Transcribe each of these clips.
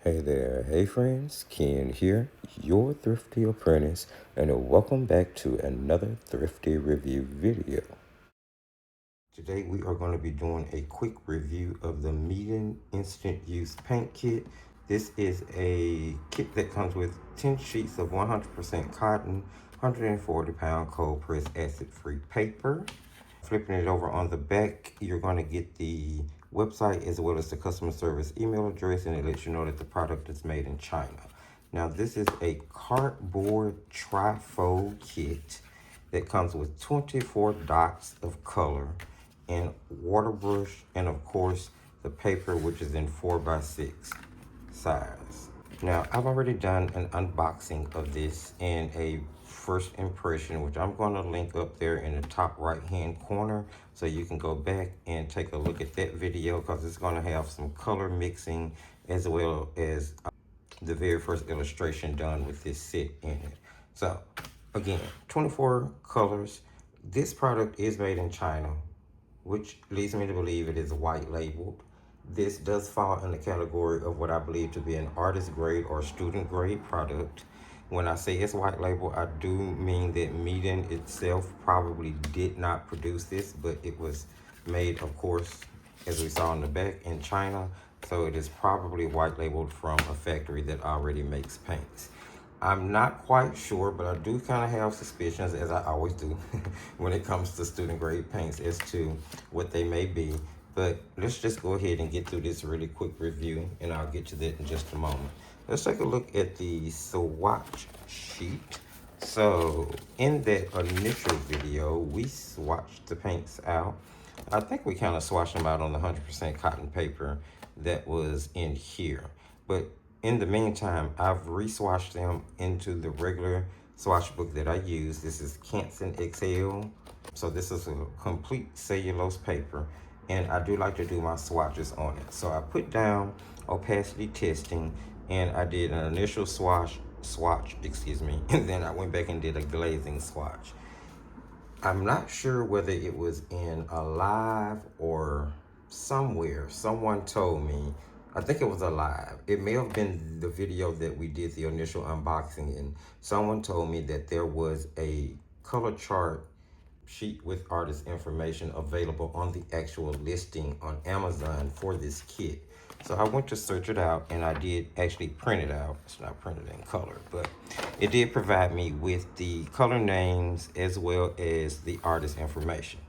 Hey there, hey friends, Ken here, your Thrifty Apprentice, and welcome back to another Thrifty Review video. Today we are going to be doing a quick review of the Meeden Instant Use Paint Kit. This is a kit that comes with 10 sheets of 100% cotton, 140-pound cold press acid-free paper. Flipping it over on the back, you're going to get the website as well as the customer service email address, and it lets you know that the product is made in China. Now, this is a cardboard trifold kit that comes with 24 dots of color and water brush, and of course the paper, which is in 4x6 size. Now, I've already done an unboxing of this and a first impression, which I'm going to link up there in the top right hand corner so you can go back and take a look at that video, because it's going to have some color mixing as well as the very first illustration done with this set in it. So again, 24 colors. This product is made in China, which leads me to believe it is white labeled. This does fall in the category of what I believe to be an artist grade or student grade product. When I say it's white label, I do mean that Meeden itself probably did not produce this, but it was made, of course, as we saw in the back, in China. So it is probably white labeled from a factory that already makes paints. I'm not quite sure, but I do kind of have suspicions, as I always do, when it comes to student grade paints, as to what they may be. But let's just go ahead and get through this really quick review, and I'll get to that in just a moment. Let's take a look at the swatch sheet. So in that initial video, we swatched the paints out. I think we kind of swatched them out on the 100% cotton paper that was in here. But in the meantime, I've re-swatched them into the regular swatch book that I use. This is Canson XL. So this is a complete cellulose paper, and I do like to do my swatches on it. So I put down opacity testing, and I did an initial swatch, and then I went back and did a glazing swatch. I'm not sure whether it was in a live or somewhere. Someone told me, I think it was a live. It may have been the video that we did the initial unboxing in. Someone told me that there was a color chart sheet with artist information available on the actual listing on Amazon for this kit. So I went to search it out, and I did actually print it out. It's not printed in color, but it did provide me with the color names as well as the artist information.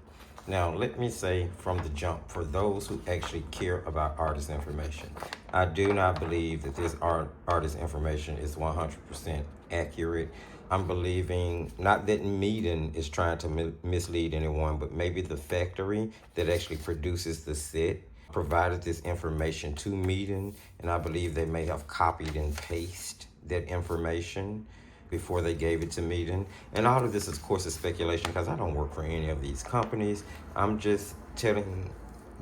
Now, let me say from the jump, for those who actually care about artist information, I do not believe that this artist information is 100% accurate. I'm believing, not that Meeden is trying to mislead anyone, but maybe the factory that actually produces the set provided this information to Meeden, and I believe they may have copied and pasted that information before they gave it to Meeden. And all of this, of course, is speculation, because I don't work for any of these companies. I'm just telling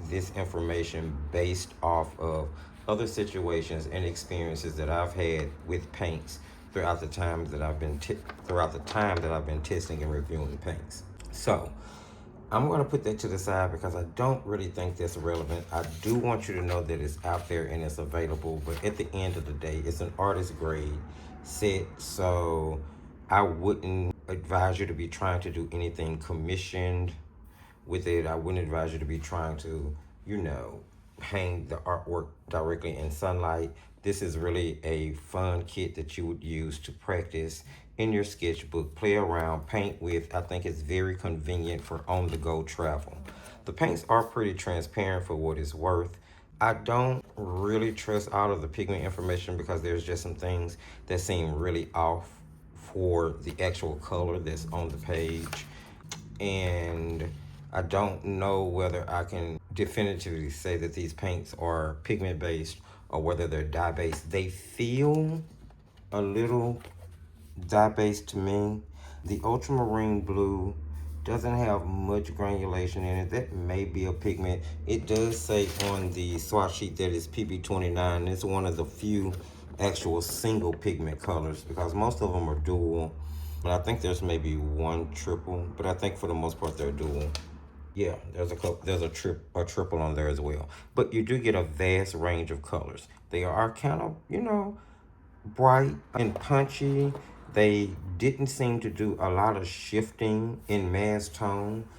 this information based off of other situations and experiences that I've had with paints throughout the time that I've been testing and reviewing paints. So I'm going to put that to the side because I don't really think that's relevant. I do want you to know that it's out there and it's available, but at the end of the day, it's an artist grade set, so I wouldn't advise you to be trying to do anything commissioned with it. I wouldn't advise you to be trying to, hang the artwork directly in sunlight. This is really a fun kit that you would use to practice in your sketchbook, play around, paint with. I think it's very convenient for on-the-go travel. The paints are pretty transparent for what it's worth. I don't really trust all of the pigment information because there's just some things that seem really off for the actual color that's on the page. And I don't know whether I can definitively say that these paints are pigment-based or whether they're dye-based. They feel a little dye-based to me. The ultramarine blue doesn't have much granulation in it. That may be a pigment. It does say on the swatch sheet that it's PB29. It's one of the few actual single pigment colors, because most of them are dual. But I think there's maybe one triple, but I think for the most part they're dual. Yeah, there's a triple on there as well. But you do get a vast range of colors. They are kind of, you know, bright and punchy. They didn't seem to do a lot of shifting in mass tone.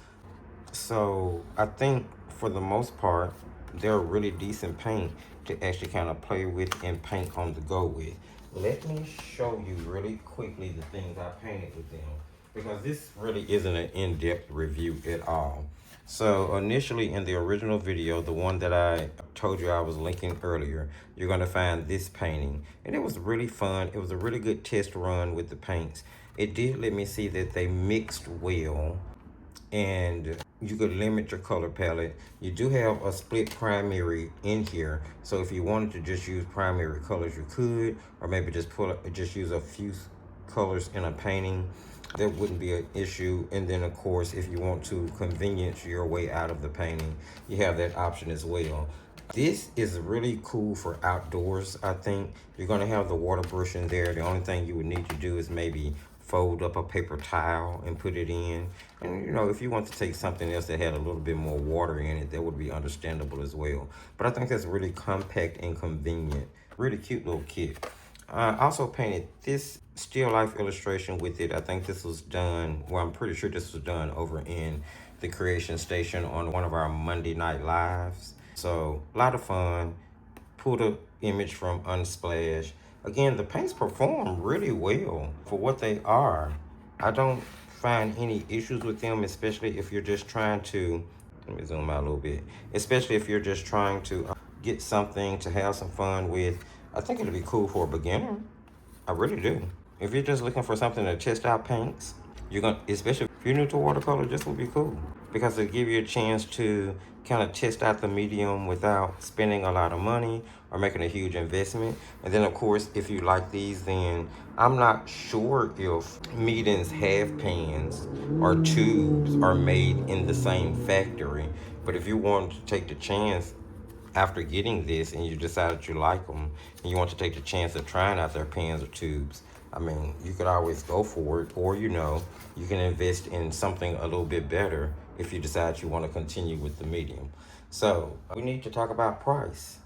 So I think for the most part, they're a really decent paint to actually kind of play with and paint on the go with. Let me show you really quickly the things I painted with them, because this really isn't an in-depth review at all. So initially in the original video, the one that I told you I was linking earlier, you're gonna find this painting. And it was really fun. It was a really good test run with the paints. It did let me see that they mixed well, and you could limit your color palette. You do have a split primary in here, so if you wanted to just use primary colors, you could, or maybe just use a few colors in a painting. That wouldn't be an issue. And then of course, if you want to convenience your way out of the painting, you have that option as well. This is really cool for outdoors. I think you're gonna have the water brush in there. The only thing you would need to do is maybe fold up a paper towel and put it in. And you know, if you want to take something else that had a little bit more water in it, that would be understandable as well. But I think that's really compact and convenient. Really cute little kit. I also painted this still life illustration with it. I think this was done, well, I'm pretty sure this was done over in the Creation Station on one of our Monday night lives. So a lot of fun. Pulled an image from Unsplash. Again, the paints perform really well for what they are. I don't find any issues with them, especially if you're just trying to, let me zoom out a little bit, especially if you're just trying to get something to have some fun with. I think it'll be cool for a beginner. I really do. If you're just looking for something to test out paints, you're gonna, especially if you're new to watercolor, this will be cool, because it'll give you a chance to kind of test out the medium without spending a lot of money or making a huge investment. And then of course, if you like these, then I'm not sure if Meeden's half pans or tubes are made in the same factory, but if you want to take the chance after getting this and you decided you like them and you want to take the chance of trying out their pans or tubes, I mean, you could always go for it, or you know, you can invest in something a little bit better if you decide you want to continue with the medium. So we need to talk about price.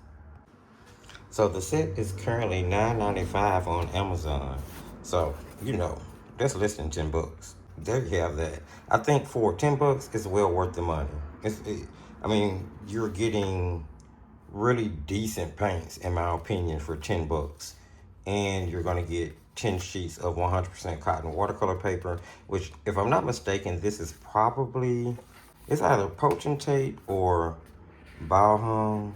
So the set is currently $9.95 on Amazon. So, you know, that's less than 10 bucks. There you have that. I think for 10 bucks, it's well worth the money. I mean, you're getting really decent paints, in my opinion, for 10 bucks. And you're gonna get 10 sheets of 100% cotton watercolor paper, which, if I'm not mistaken, this is probably, it's either Potentate or Bauhung.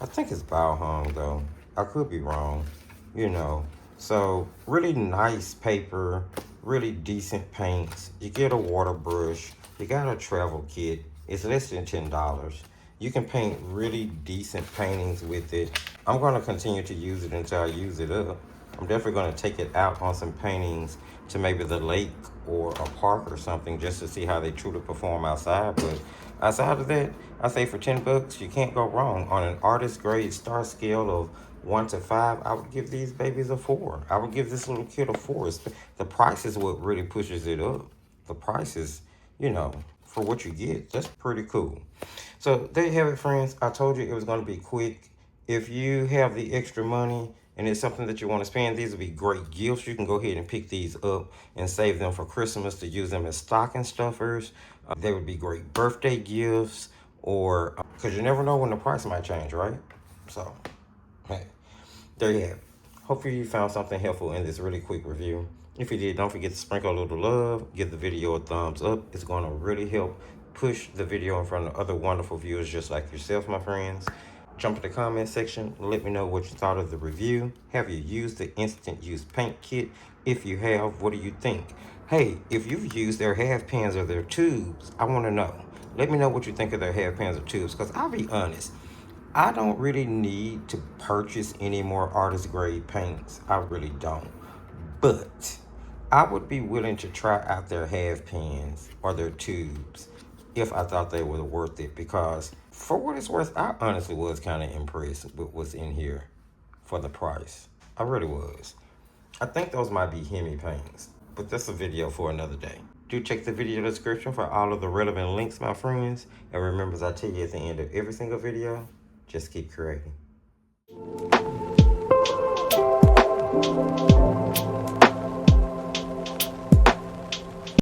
I think it's Bauhung though. I could be wrong, you know. So really nice paper, really decent paints. You get a water brush, you got a travel kit. It's less than $10. You can paint really decent paintings with it. I'm gonna continue to use it until I use it up. I'm definitely gonna take it out on some paintings to maybe the lake or a park or something, just to see how they truly perform outside. But outside of that, I say for 10 bucks, you can't go wrong. On an artist grade star scale of 1 to 5, I would give these babies a 4. I would give this little kid a 4. The price is what really pushes it up. The price is, you know, for what you get. That's pretty cool. So there you have it, friends. I told you it was going to be quick. If you have the extra money and it's something that you want to spend, these would be great gifts. You can go ahead and pick these up and save them for Christmas to use them as stocking stuffers. They would be great birthday gifts, or because you never know when the price might change, right? So, hey, there you have it. Hopefully you found something helpful in this really quick review. If you did, don't forget to sprinkle a little love. Give the video a thumbs up. It's going to really help push the video in front of other wonderful viewers just like yourself, my friends. Jump in the comment section. Let me know what you thought of the review. Have you used the instant use paint kit? If you have, what do you think? Hey, if you've used their half pans or their tubes, I want to know. Let me know what you think of their half pans or tubes, because I'll be honest, I don't really need to purchase any more artist grade paints. I really don't. But I would be willing to try out their half pans or their tubes if I thought they were worth it, because for what it's worth, I honestly was kind of impressed with what's in here for the price. I really was. I think those might be Hemi paints, but that's a video for another day. Do check the video description for all of the relevant links, my friends. And remember, as I tell you at the end of every single video, just keep creating.